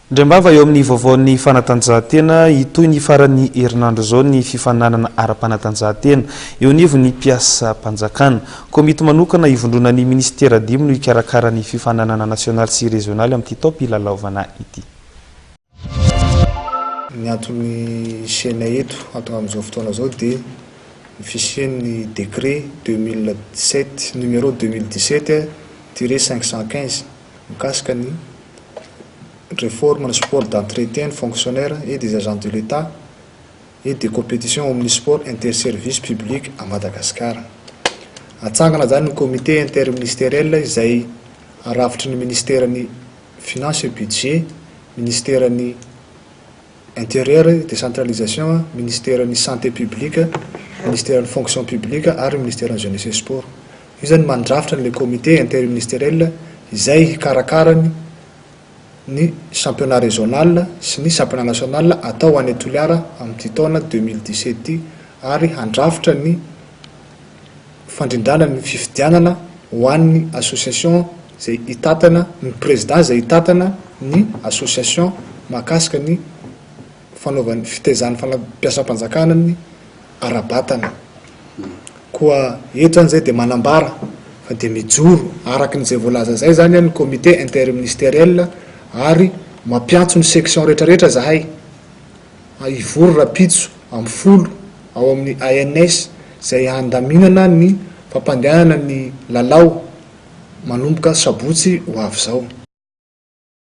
Ndrembava eo amin'ny vaovaon'ny fanatanjahantena itoy ny farany herinandro zao ny fifananana ara-panatanjahantena eo anivon'ny mpiasa mpanjakana. Komity manokana ivondrona ny ministera dimy no ikarakara ny fifananana nasionaly sy rezionaly amin'ity taom-pilalaovana ity. Ny antony isiana eto atao amin'izao fotoana zao dia ny fisian'ny décret 2017 numéro 2017-515 mikasika ny réforme le sport d'entretien fonctionnaire et des agents de l'État et des compétitions omnisport interservice public à Madagascar. Atsangana zany ny comité interministériel izay arafitry ny ministèren'ny finance et budget, ministèren'ny intérieur décentralisation, ministèren'ny santé publique, ministèren'ny fonction publique ary ministèren'ny jeunesse et sport. Io zany mandrafitra le comité interministériel izay hikarakarany ny championnat régional sy ny championnat national atao any Toliara amin'ny taona 2017 ary handrafitra ny fandrindrana ny fifidianana ho an'ny association zay hitatana ny président zay hitatana ny association mahakasika ny fanaovany fitezany fampiasam-panjakana ny ara-batana. Koa eto zany zay dia manambara fa dia mijoro araky n'izay voalaza zay zany ny comité interministériel ary mampiantso ny section rehetrarehetra zahay ivory rapitso amin'ny folo ao amin'ny ANS zay handaminana ny fampandehanana ny lalao manomboka sabotsy ho avy zao.